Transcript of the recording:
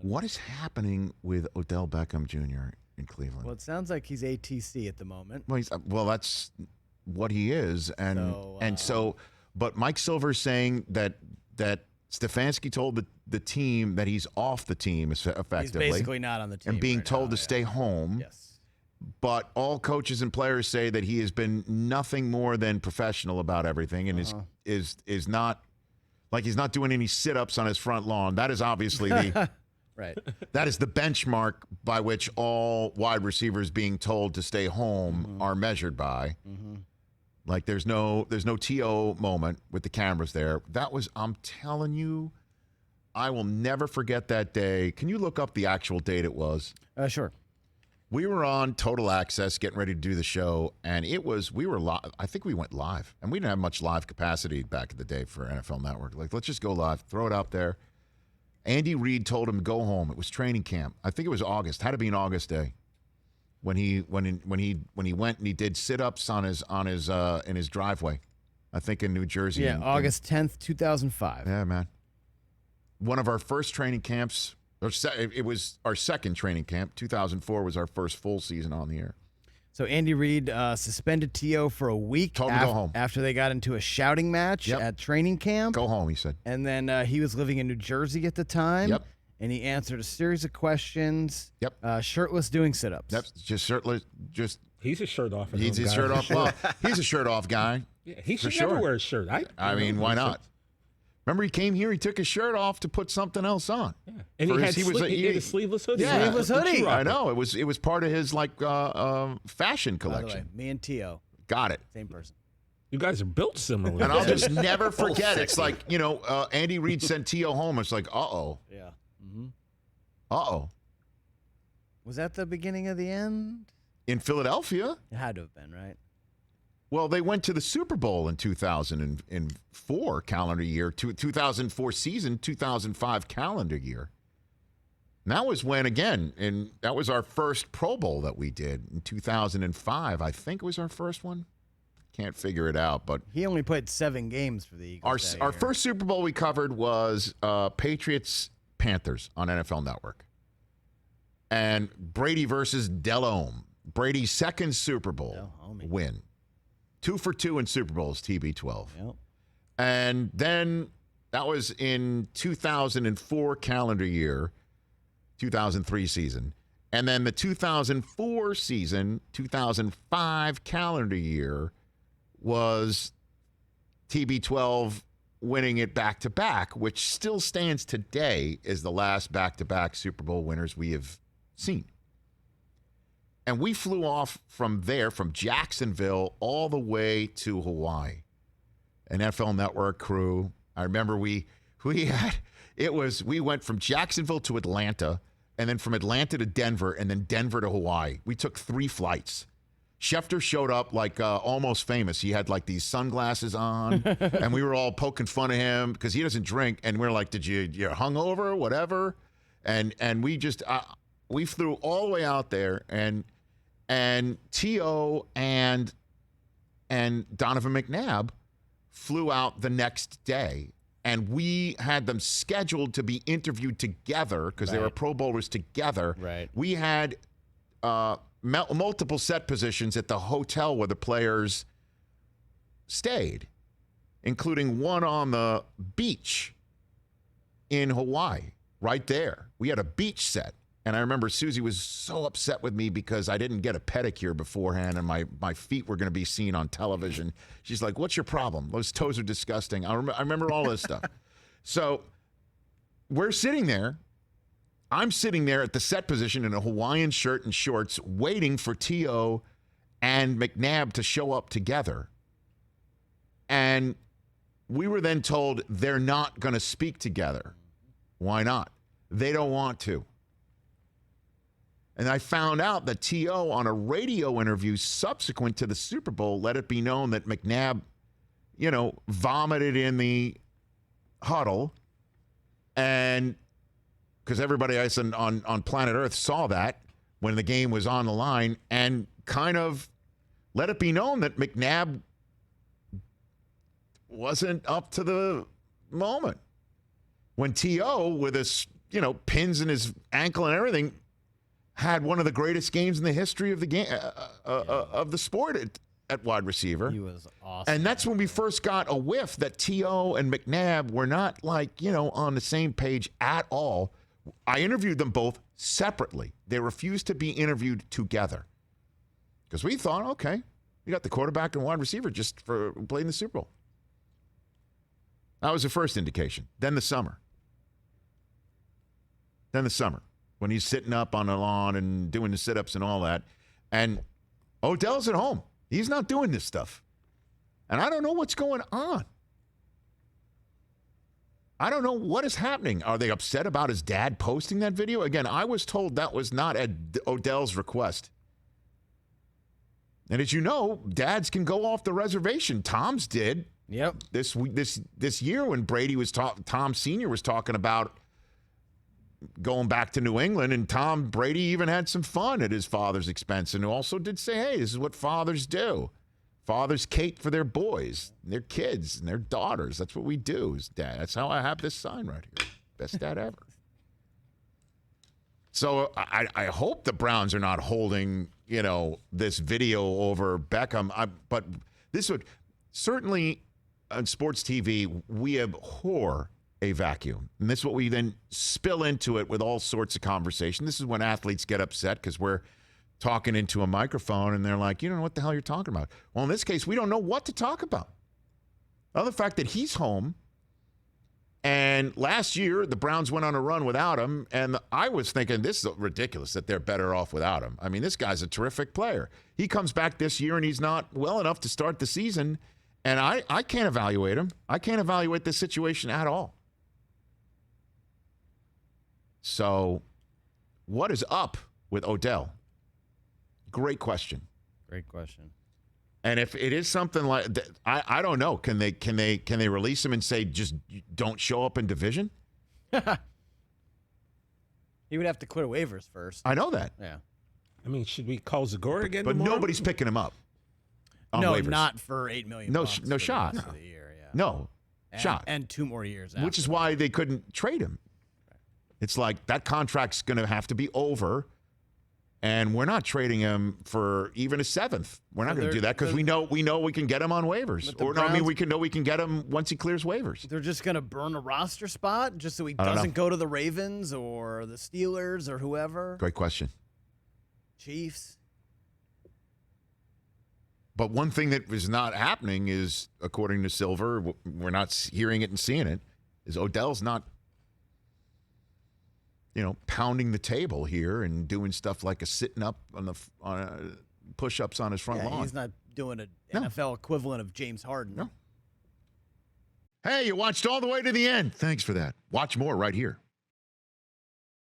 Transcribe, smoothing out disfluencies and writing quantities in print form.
What is happening with Odell Beckham Jr. in Cleveland? Well, it sounds like he's ATC at the moment. Well, that's what he is, but Mike Silver's saying that Stefanski told the team that he's off the team effectively. He's basically not on the team. And being right told now, to stay home. Yes. But all coaches and players say that he has been nothing more than professional about everything and is not like he's not doing any sit-ups on his front lawn. That is obviously the right. That is the benchmark by which all wide receivers being told to stay home are measured by. Mm-hmm. Like there's no TO moment with the cameras there. That was, I'm telling you, I will never forget that day. Can you look up the actual date it was? Sure. We were on Total Access getting ready to do the show, and we were live. I think we went live, and we didn't have much live capacity back in the day for NFL Network. Like, let's just go live, throw it out there. Andy Reid told him to go home. It was training camp. I think it was August. Had to be an August day when he went and he did sit-ups in his driveway. I think in New Jersey. Yeah, August 10th, 2005. Yeah, man. One of our first training camps. It was our second training camp. 2004 was our first full season on the air. So Andy Reid suspended T.O. for a week Told him to go home. After they got into a shouting match at training camp. Go home, he said. And then he was living in New Jersey at the time. Yep. And he answered a series of questions. Yep. Shirtless doing sit-ups. Yep. Just shirtless. He's a shirt off. He's a shirt off. Well, he's a shirt off guy. Yeah, he should never wear a shirt. I mean, why not? Remember, he came here. He took his shirt off to put something else on. Yeah. And he had a sleeveless hoodie. Yeah, sleeveless hoodie. I know. It was part of his fashion collection. By the way, me and T.O. Got it. Same person. You guys are built similarly. And I'll just never forget. It's like, Andy Reid sent T.O. home. It's like, uh-oh. Yeah. Mm-hmm. Uh-oh. Was that the beginning of the end? In Philadelphia? It had to have been, right? Well, they went to the Super Bowl in 2004 calendar year, 2004 season, 2005 calendar year. And that was when, again, and that was our first Pro Bowl that we did in 2005. I think it was our first one. Can't figure it out, but he only played 7 games for the Eagles. Our first Super Bowl we covered was Patriots-Panthers on NFL Network. And Brady versus Delhomme. Brady's second Super Bowl win. 2 for 2 in Super Bowls, TB12. Yep. And then that was in 2004 calendar year, 2003 season. And then the 2004 season, 2005 calendar year was TB12 winning it back-to-back, which still stands today as the last back-to-back Super Bowl winners we have seen. And we flew off from there, from Jacksonville, all the way to Hawaii. An NFL Network crew. I remember we went from Jacksonville to Atlanta, and then from Atlanta to Denver, and then Denver to Hawaii. We took 3 flights. Schefter showed up like almost famous. He had like these sunglasses on, and we were all poking fun of him because he doesn't drink. And we're like, you're hungover, whatever? And we just we flew all the way out there, and T.O. and Donovan McNabb flew out the next day, and we had them scheduled to be interviewed together because they were Pro Bowlers together. Right. We had multiple set positions at the hotel where the players stayed, including one on the beach in Hawaii, right there. We had a beach set. And I remember Susie was so upset with me because I didn't get a pedicure beforehand and my feet were going to be seen on television. She's like, what's your problem? Those toes are disgusting. I remember all this stuff. So we're sitting there. I'm sitting there at the set position in a Hawaiian shirt and shorts waiting for T.O. and McNabb to show up together. And we were then told they're not going to speak together. Why not? They don't want to. And I found out that T.O. on a radio interview subsequent to the Super Bowl let it be known that McNabb, vomited in the huddle. And because everybody else on planet Earth saw that when the game was on the line, and kind of let it be known that McNabb wasn't up to the moment. When T.O. with a pins in his ankle and everything, had one of the greatest games in the history of the game of the sport at wide receiver. He was awesome. And that's when we first got a whiff that T.O. and McNabb were not on the same page at all. I interviewed them both separately. They refused to be interviewed together because we thought, okay, you got the quarterback and wide receiver just for playing the Super Bowl. That was the first indication. Then the summer. When he's sitting up on the lawn and doing the sit-ups and all that. And Odell's at home. He's not doing this stuff. And I don't know what's going on. I don't know what is happening. Are they upset about his dad posting that video? Again, I was told that was not at Odell's request. And as you know, dads can go off the reservation. Tom's did. Yep. This year when Brady was Tom Sr. was talking about going back to New England, and Brady even had some fun at his father's expense, and also did say, hey, this is what fathers do. Fathers cape for their boys, and their kids, and their daughters. That's what we do as dad. That's how I have this sign right here. Best dad ever. So I hope the Browns are not holding, this video over Beckham. But this would certainly on sports TV, we abhor a vacuum. And this is what we then spill into it with all sorts of conversation. This is when athletes get upset because we're talking into a microphone and they're like, you don't know what the hell you're talking about. Well, in this case, we don't know what to talk about. Other fact that he's home, and last year the Browns went on a run without him, and I was thinking this is ridiculous that they're better off without him. I mean, this guy's a terrific player. He comes back this year and he's not well enough to start the season, and I can't evaluate him. I can't evaluate this situation at all. So what is up with Odell? Great question. Great question. And if it is something like that, I don't know. Can they release him and say just don't show up in division? He would have to clear waivers first. I know that. Yeah. I mean, should we call Zagora again? But tomorrow? nobody's picking him up. No, waivers. Not for $8 million. No for shot. The rest of the year, yeah. No shot. And 2 more years. Which is why they couldn't trade him. It's like that contract's going to have to be over. And we're not trading him for even a 7th. We're not going to do that because we know we can get him on waivers. Or no, I mean we can get him once he clears waivers. They're just going to burn a roster spot just so he doesn't go to the Ravens or the Steelers or whoever. Great question. Chiefs. But one thing that is not happening is, according to Silver, we're not hearing it and seeing it, is Odell's not pounding the table here and doing stuff like sitting up on push-ups on his front lawn. He's not doing an NFL equivalent of James Harden. No. Hey, you watched all the way to the end. Thanks for that. Watch more right here.